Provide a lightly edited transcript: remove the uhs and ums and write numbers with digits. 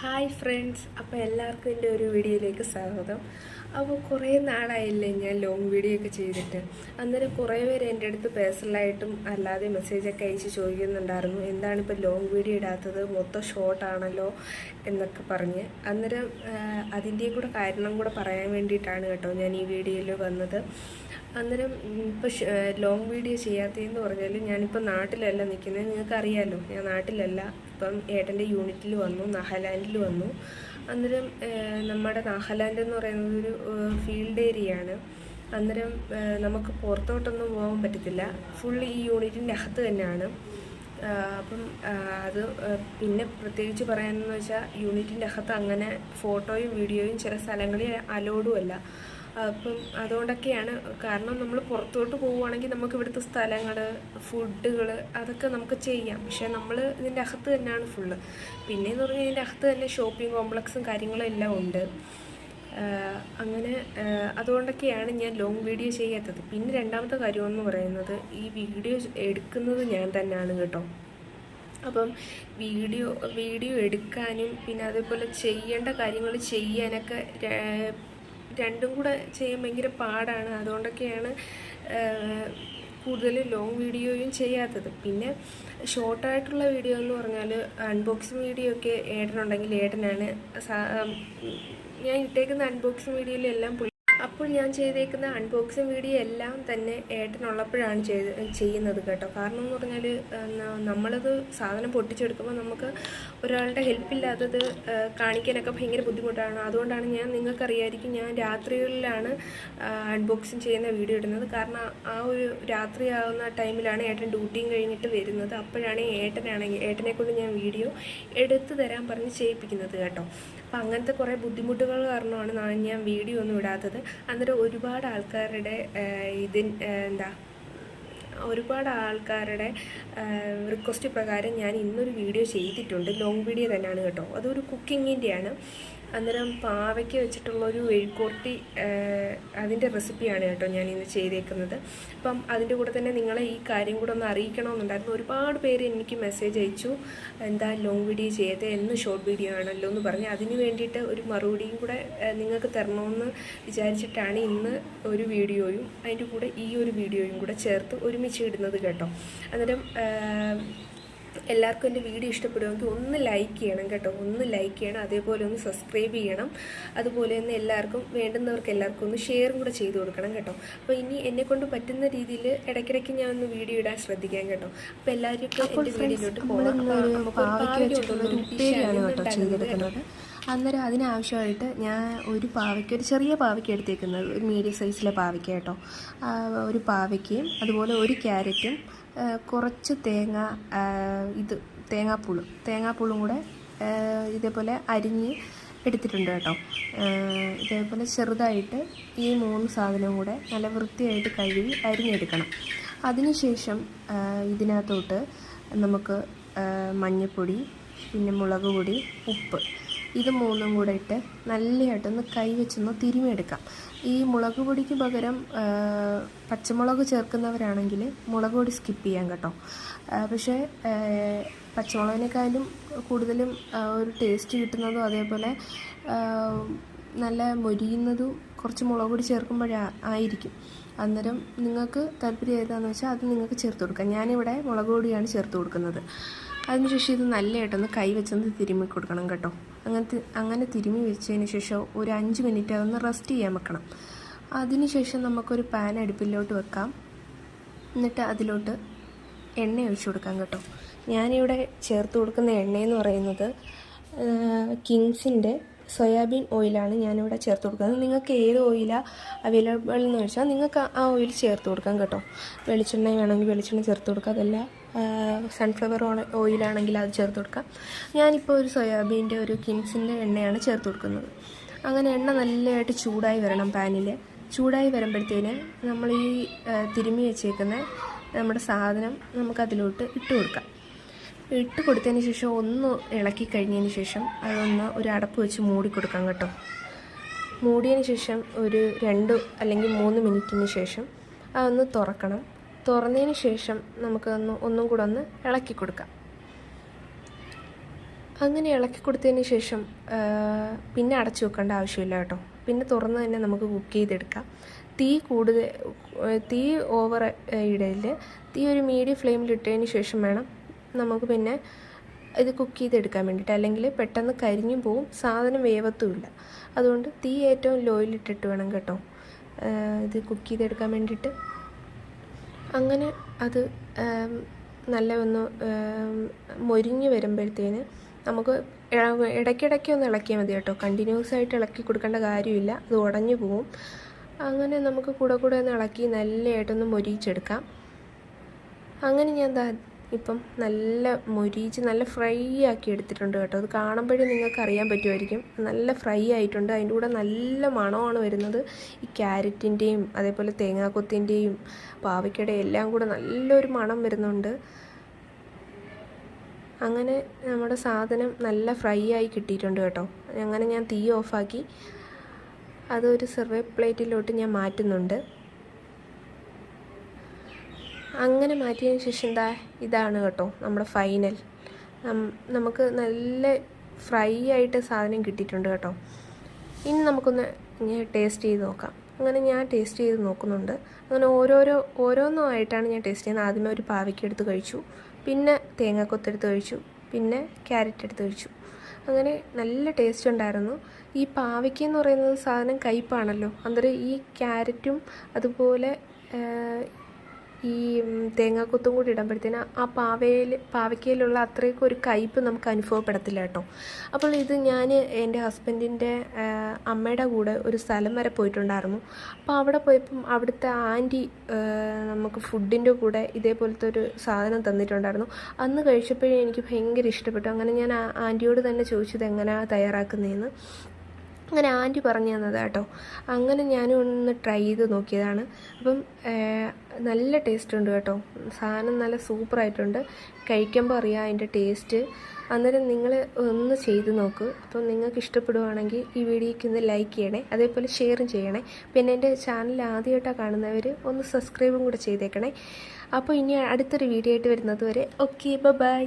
Hi friends, അപ്പോൾ എല്ലാവർക്കും എൻ്റെ ഒരു വീഡിയോയിലേക്ക് സ്വാഗതം. അപ്പോൾ കുറേ നാളായില്ലേ ഞാൻ ലോങ് വീഡിയോ ഒക്കെ ചെയ്തിട്ട്. അന്നേരം കുറേ പേര് എൻ്റെ അടുത്ത് പേഴ്സണലായിട്ടും അല്ലാതെ മെസ്സേജൊക്കെ അയച്ച് ചോദിക്കുന്നുണ്ടായിരുന്നു, എന്താണിപ്പോൾ ലോങ് വീഡിയോ ഇടാത്തത്, മൊത്തം ഷോർട്ടാണല്ലോ എന്നൊക്കെ പറഞ്ഞ്. അന്നേരം അതിൻ്റെ കൂടെ കാരണം കൂടെ പറയാൻ വേണ്ടിയിട്ടാണ് കേട്ടോ ഞാൻ ഈ വീഡിയോയിൽ വന്നത്. അന്നേരം ഇപ്പോൾ ലോങ് വീഡിയോ ചെയ്യാത്തതെന്ന് പറഞ്ഞാൽ ഞാനിപ്പോൾ നാട്ടിലല്ല നിൽക്കുന്നത്. നിങ്ങൾക്കറിയാമല്ലോ, ഞാൻ നാട്ടിലല്ല. ഇപ്പം ഏട്ടൻ്റെ യൂണിറ്റിൽ വന്നു, നാഗാലാൻഡിൽ വന്നു. അന്നേരം നമ്മുടെ നാഗാലാൻഡ് എന്ന് പറയുന്നത് ഒരു ഫീൽഡ് ഏരിയയാണ്. അന്നേരം നമുക്ക് പുറത്തോട്ടൊന്നും പോകാൻ പറ്റത്തില്ല, ഫുൾ ഈ യൂണിറ്റിൻ്റെ അകത്ത് തന്നെയാണ്. അപ്പം അത് പിന്നെ പ്രത്യേകിച്ച് പറയാനെന്ന് വെച്ചാൽ യൂണിറ്റിൻ്റെ അകത്ത് അങ്ങനെ ഫോട്ടോയും വീഡിയോയും ചില സ്ഥലങ്ങളിൽ അലോഡുമല്ല. അപ്പം അതുകൊണ്ടൊക്കെയാണ്. കാരണം നമ്മൾ പുറത്തോട്ട് പോവുകയാണെങ്കിൽ നമുക്ക് ഇവിടുത്തെ സ്ഥലങ്ങൾ, ഫുഡുകൾ അതൊക്കെ നമുക്ക് ചെയ്യാം. പക്ഷേ നമ്മൾ ഇതിൻ്റെ അകത്ത് തന്നെയാണ് ഫുള്ള്. പിന്നെയെന്ന് പറഞ്ഞാൽ ഇതിൻ്റെ അകത്ത് തന്നെ ഷോപ്പിംഗ് കോംപ്ലക്സും കാര്യങ്ങളും എല്ലാം ഉണ്ട്. അങ്ങനെ അതുകൊണ്ടൊക്കെയാണ് ഞാൻ ലോങ് വീഡിയോ ചെയ്യാത്തത്. പിന്നെ രണ്ടാമത്തെ കാര്യമെന്ന് പറയുന്നത്, ഈ വീഡിയോ എടുക്കുന്നത് ഞാൻ തന്നെയാണ് കേട്ടോ. അപ്പം വീഡിയോ എടുക്കാനും പിന്നെ അതേപോലെ ചെയ്യേണ്ട കാര്യങ്ങൾ ചെയ്യാനൊക്കെ രണ്ടും കൂടെ ചെയ്യാൻ ഭയങ്കര പാടാണ്. അതുകൊണ്ടൊക്കെയാണ് കൂടുതൽ ലോങ് വീഡിയോയും ചെയ്യാത്തത്. പിന്നെ ഷോർട്ടായിട്ടുള്ള വീഡിയോ എന്ന് പറഞ്ഞാൽ അൺബോക്സിങ് വീഡിയോ ഒക്കെ ഏട്ടനുണ്ടെങ്കിൽ ഏട്ടനാണ് ഞാൻ ഇട്ടേക്കുന്ന അൺബോക്സിങ് വീഡിയോയിലെല്ലാം. അപ്പോൾ ഞാൻ ചെയ്തേക്കുന്ന അൺബോക്സിങ് വീഡിയോ എല്ലാം തന്നെ ഏട്ടനുള്ളപ്പോഴാണ് ചെയ്യുന്നത് കേട്ടോ. കാരണം എന്ന് പറഞ്ഞാൽ നമ്മളത് സാധനം പൊട്ടിച്ചെടുക്കുമ്പോൾ നമുക്ക് ഒരാളുടെ ഹെൽപ്പില്ലാത്തത് കാണിക്കാനൊക്കെ ഭയങ്കര ബുദ്ധിമുട്ടാണ്. അതുകൊണ്ടാണ് നിങ്ങൾക്കറിയാമായിരിക്കും, ഞാൻ രാത്രികളിലാണ് അൺബോക്സിങ് ചെയ്യുന്ന വീഡിയോ ഇടുന്നത്. കാരണം ആ ഒരു രാത്രിയാവുന്ന ടൈമിലാണ് ഏട്ടൻ ഡ്യൂട്ടിയും കഴിഞ്ഞിട്ട് വരുന്നത്. അപ്പോഴാണ് ഏട്ടനെ കൊണ്ട് ഞാൻ വീഡിയോ എടുത്തു തരാൻ പറഞ്ഞ് ചെയ്യിപ്പിക്കുന്നത് കേട്ടോ. അപ്പം അങ്ങനത്തെ കുറേ ബുദ്ധിമുട്ടുകൾ കാരണമാണ് ഞാൻ വീഡിയോ ഒന്നും ഇടാത്തത്. അന്നേരം ഒരുപാട് ആൾക്കാരുടെ റിക്വസ്റ്റ് പ്രകാരം ഞാൻ ഇന്നൊരു വീഡിയോ ചെയ്തിട്ടുണ്ട്. ലോങ് വീഡിയോ തന്നെയാണ് കേട്ടോ. അതൊരു കുക്കിങ്ങിൻ്റെയാണ്. അന്നേരം പാവയ്ക്ക് വെച്ചിട്ടുള്ളൊരു എഴുക്കോർട്ടി, അതിൻ്റെ റെസിപ്പിയാണ് കേട്ടോ ഞാൻ ഇന്ന് ചെയ്തേക്കുന്നത്. അപ്പം അതിൻ്റെ കൂടെ തന്നെ നിങ്ങളെ ഈ കാര്യം കൂടെ ഒന്ന് അറിയിക്കണമെന്നുണ്ടായിരുന്നു. ഒരുപാട് പേര് എനിക്ക് മെസ്സേജ് അയച്ചു, എന്താ ലോങ് വീഡിയോ ചെയ്തത്, എന്ന് ഷോർട്ട് വീഡിയോ ആണല്ലോ എന്ന് പറഞ്ഞ്. അതിന് വേണ്ടിയിട്ട് ഒരു മറുപടിയും കൂടെ നിങ്ങൾക്ക് തരണമെന്ന് വിചാരിച്ചിട്ടാണ് ഇന്ന് ഒരു വീഡിയോയും അതിൻ്റെ കൂടെ ഈ ഒരു വീഡിയോയും കൂടെ ചേർത്ത് ഒരുമിച്ച് ഇടുന്നത് കേട്ടോ. അന്നേരം എല്ലാവർക്കും എൻ്റെ വീഡിയോ ഇഷ്ടപ്പെടുമെങ്കിൽ ഒന്ന് ലൈക്ക് ചെയ്യണം കേട്ടോ, ഒന്ന് ലൈക്ക് ചെയ്യണം. അതേപോലെ ഒന്ന് സബ്സ്ക്രൈബ് ചെയ്യണം. അതുപോലെ തന്നെ വേണ്ടുന്നവർക്ക് എല്ലാവർക്കും ഒന്ന് ഷെയറും കൂടെ ചെയ്ത് കൊടുക്കണം കേട്ടോ. അപ്പോൾ ഇനി എന്നെക്കൊണ്ട് പറ്റുന്ന രീതിയിൽ ഇടയ്ക്കിടയ്ക്ക് ഞാൻ ഒന്ന് വീഡിയോ ഇടാൻ ശ്രദ്ധിക്കാം കേട്ടോ. അപ്പോൾ എല്ലാവരും എൻ്റെ വീഡിയോയിലോട്ട് പോകണം. അന്നേരം അതിനാവശ്യമായിട്ട് ഞാൻ ഒരു ചെറിയ പാവയ്ക്ക എടുത്തേക്കുന്നത്, ഒരു മീഡിയം സൈസിലെ പാവയ്ക്ക കേട്ടോ. ഒരു പാവയ്ക്കയും അതുപോലെ ഒരു ക്യാരറ്റും കുറച്ച് തേങ്ങാപ്പൂളും കൂടെ ഇതേപോലെ അരിഞ്ഞ് എടുത്തിട്ടുണ്ട് കേട്ടോ. ഇതേപോലെ ചെറുതായിട്ട് ഈ 3 സാധനവും കൂടെ നല്ല വൃത്തിയായിട്ട് കഴുകി അരിഞ്ഞെടുക്കണം. അതിനുശേഷം ഇതിനകത്തോട്ട് നമുക്ക് മഞ്ഞൾപ്പൊടി, പിന്നെ മുളക് പൊടി, ഉപ്പ്, ഇത് 3ഉം കൂടെ ഇട്ട് നല്ലതായിട്ടൊന്ന് കൈവച്ചൊന്ന് തിരുമിയെടുക്കാം. ഈ മുളക് പൊടിക്ക് പകരം പച്ചമുളക് ചേർക്കുന്നവരാണെങ്കിൽ മുളക് പൊടി സ്കിപ്പ് ചെയ്യാം കേട്ടോ. പക്ഷേ പച്ചമുളകിനേക്കാളും കൂടുതലും ഒരു ടേസ്റ്റ് കിട്ടുന്നതും അതേപോലെ നല്ല മൊരിയുന്നതും കുറച്ച് മുളക് പൊടി ചേർക്കുമ്പോഴായിരിക്കും. അന്നേരം നിങ്ങൾക്ക് താല്പര്യം ഏതാണെന്ന് വെച്ചാൽ അത് നിങ്ങൾക്ക് ചേർത്ത് കൊടുക്കാം. ഞാനിവിടെ മുളക് പൊടിയാണ് ചേർത്ത് കൊടുക്കുന്നത്. അതിനുശേഷം ഇത് നല്ലതായിട്ടൊന്ന് കൈ വെച്ചൊന്ന് തിരുമ്മി കൊടുക്കണം കേട്ടോ. അങ്ങനെ തിരുമ്മി വെച്ചതിന് ശേഷം ഒരു 5 മിനിറ്റ് അതൊന്ന് റെസ്റ്റ് ചെയ്യാൻ വെക്കണം. അതിനുശേഷം നമുക്കൊരു പാൻ അടുപ്പിലോട്ട് വെക്കാം. എന്നിട്ട് അതിലോട്ട് എണ്ണ ഒഴിച്ചു കൊടുക്കാം കേട്ടോ. ഞാനിവിടെ ചേർത്ത് കൊടുക്കുന്ന എണ്ണയെന്ന് പറയുന്നത് കിങ്സിൻ്റെ സോയാബീൻ ഓയിലാണ് ഞാനിവിടെ ചേർത്ത് കൊടുക്കുന്നത്. നിങ്ങൾക്ക് ഏത് ഓയിലാണ് അവൈലബിൾ എന്ന് വെച്ചാൽ നിങ്ങൾക്ക് ആ ഓയിൽ ചേർത്ത് കൊടുക്കാം കേട്ടോ. വെളിച്ചെണ്ണ വേണമെങ്കിൽ വെളിച്ചെണ്ണ ചേർത്ത് കൊടുക്കാം. അതല്ല സൺഫ്ലവർ ഓയിലാണെങ്കിൽ അത് ചേർത്ത് കൊടുക്കാം. ഞാനിപ്പോൾ ഒരു സോയാബീൻ്റെ ഒരു കിങ്സിൻ്റെ എണ്ണയാണ് ചേർത്ത് കൊടുക്കുന്നത്. അങ്ങനെ എണ്ണ നല്ലതായിട്ട് ചൂടായി വരണം. പാനിൽ ചൂടായി വരുമ്പോഴത്തേന് നമ്മൾ ഈ തിരുമ്മി വെച്ചേക്കുന്ന നമ്മുടെ സാധനം നമുക്കതിലോട്ട് ഇട്ട് കൊടുക്കാം. ഇട്ട് കൊടുത്തതിന് ശേഷം ഒന്ന് ഇളക്കി കഴിഞ്ഞതിന് ശേഷം അതൊന്ന് ഒരു അടപ്പ് വെച്ച് മൂടി കൊടുക്കാം കേട്ടോ. മൂടിയതിന് ശേഷം ഒരു 2 അല്ലെങ്കിൽ 3 മിനിറ്റിന് ശേഷം അതൊന്ന് തുറക്കണം. തുറന്നതിന് ശേഷം നമുക്കൊന്നും കൂടെ ഒന്ന് ഇളക്കി കൊടുക്കാം. അങ്ങനെ ഇളക്കി കൊടുത്തതിന് ശേഷം പിന്നെ അടച്ചു വെക്കേണ്ട ആവശ്യമില്ല കേട്ടോ. പിന്നെ തുറന്ന് തന്നെ നമുക്ക് കുക്ക് ചെയ്തെടുക്കാം. തീ ഓവർ ഇടയിൽ, തീ ഒരു മീഡിയം ഫ്ലെയിമിൽ ഇട്ടതിന് ശേഷം വേണം നമുക്ക് പിന്നെ ഇത് കുക്ക് ചെയ്തെടുക്കാൻ വേണ്ടിയിട്ട്. അല്ലെങ്കിൽ പെട്ടെന്ന് കരിഞ്ഞു പോവും, സാധനം വേവത്തുമില്ല. അതുകൊണ്ട് തീ ഏറ്റവും ലോയിലിട്ടിട്ട് വേണം കേട്ടോ ഇത് കുക്ക് ചെയ്തെടുക്കാൻ വേണ്ടിയിട്ട്. അങ്ങനെ അത് നല്ല ഒന്ന് മൊരിഞ്ഞ് വരുമ്പോഴത്തേന് നമുക്ക് ഇടയ്ക്കിടയ്ക്ക് ഒന്ന് ഇളക്കിയാൽ മതി കേട്ടോ. കണ്ടിന്യൂസ് ആയിട്ട് ഇളക്കി കൊടുക്കേണ്ട കാര്യമില്ല, അത് ഉടഞ്ഞു പോവും. അങ്ങനെ നമുക്ക് കൂടെ ഒന്ന് ഇളക്കി നല്ലതായിട്ടൊന്ന് മൊരിയിച്ചെടുക്കാം. അങ്ങനെ ഞാൻ ഇപ്പം നല്ല മൊരിയിച്ച് നല്ല ഫ്രൈ ആക്കി എടുത്തിട്ടുണ്ട് കേട്ടോ. അത് കാണുമ്പോഴേ നിങ്ങൾക്ക് അറിയാൻ പറ്റുമായിരിക്കും, നല്ല ഫ്രൈ ആയിട്ടുണ്ട്. അതിൻ്റെ കൂടെ നല്ല മണമാണ് വരുന്നത്. ഈ ക്യാരറ്റിൻ്റെയും അതേപോലെ തേങ്ങാക്കൊത്തിൻ്റെയും പാവയ്ക്കയുടെയും എല്ലാം കൂടെ നല്ലൊരു മണം വരുന്നുണ്ട്. അങ്ങനെ നമ്മുടെ സാധനം നല്ല ഫ്രൈ ആയി കിട്ടിയിട്ടുണ്ട് കേട്ടോ. അങ്ങനെ ഞാൻ തീ ഓഫാക്കി അതൊരു സെർവ് പ്ലേറ്റിലോട്ട് ഞാൻ മാറ്റുന്നുണ്ട്. അങ്ങനെ മാറ്റിയതിന് ശേഷം ഇതാണ് കേട്ടോ നമ്മുടെ ഫൈനൽ. നമുക്ക് നല്ല ഫ്രൈ ആയിട്ട് സാധനം കിട്ടിയിട്ടുണ്ട് കേട്ടോ. ഇനി നമുക്കൊന്ന് ടേസ്റ്റ് ചെയ്ത് നോക്കാം. അങ്ങനെ ഞാൻ ടേസ്റ്റ് ചെയ്ത് നോക്കുന്നുണ്ട്. അങ്ങനെ ഓരോന്നായിട്ടാണ് ഞാൻ ടേസ്റ്റ് ചെയ്യുന്നത്. ആദ്യമേ ഒരു പാവയ്ക്ക എടുത്ത് കഴിച്ചു, പിന്നെ തേങ്ങാക്കൊത്തെടുത്ത് കഴിച്ചു, പിന്നെ ക്യാരറ്റ് എടുത്ത് കഴിച്ചു. അങ്ങനെ നല്ല ടേസ്റ്റ് ഉണ്ടായിരുന്നു. ഈ പാവയ്ക്ക എന്ന് പറയുന്നത് സാധനം കയ്പ്പാണല്ലോ. അന്നേരം ഈ ക്യാരറ്റും അതുപോലെ ഈ തേങ്ങാക്കൊത്തും കൂടി ഇടുമ്പോഴത്തേന് ആ പാവയ്ക്കയിലുള്ള അത്രയ്ക്കും ഒരു കയ്പ്പ് നമുക്ക് അനുഭവപ്പെടത്തില്ല കേട്ടോ. അപ്പോൾ ഇത് ഞാൻ എൻ്റെ ഹസ്ബൻഡിൻ്റെ അമ്മയുടെ കൂടെ ഒരു സ്ഥലം വരെ പോയിട്ടുണ്ടായിരുന്നു. അപ്പോൾ അവിടെ പോയപ്പം അവിടുത്തെ ആൻറ്റി നമുക്ക് ഫുഡിൻ്റെ കൂടെ ഇതേപോലത്തെ ഒരു സാധനം തന്നിട്ടുണ്ടായിരുന്നു. അന്ന് കഴിച്ചപ്പോഴേ എനിക്ക് ഭയങ്കര ഇഷ്ടപ്പെട്ടു. അങ്ങനെ ഞാൻ ആൻറ്റിയോട് തന്നെ ചോദിച്ചത് എങ്ങനെയാണ് തയ്യാറാക്കുന്നതെന്ന്. അങ്ങനെ ആൻറ്റി പറഞ്ഞു തന്നത് കേട്ടോ. അങ്ങനെ ഞാനും ഒന്ന് ട്രൈ ചെയ്ത് നോക്കിയതാണ്. അപ്പം നല്ല ടേസ്റ്റ് ഉണ്ട് കേട്ടോ. സാധനം നല്ല സൂപ്പറായിട്ടുണ്ട്. കഴിക്കുമ്പോൾ അറിയാം അതിൻ്റെ ടേസ്റ്റ്. അന്നേരം നിങ്ങൾ ഒന്ന് ചെയ്ത് നോക്ക്. അപ്പം നിങ്ങൾക്ക് ഇഷ്ടപ്പെടുവാണെങ്കിൽ ഈ വീഡിയോയ്ക്ക് ഒന്ന് ലൈക്ക് ചെയ്യണേ, അതേപോലെ ഷെയറും ചെയ്യണേ. പിന്നെ എൻ്റെ ചാനൽ ആദ്യമായിട്ടാണ് കാണുന്നവർ ഒന്ന് സബ്സ്ക്രൈബും കൂടെ ചെയ്തേക്കണേ. അപ്പോൾ ഇനി അടുത്തൊരു വീഡിയോ ആയിട്ട് വരുന്നത് വരെ ഓക്കെ, ബൈ.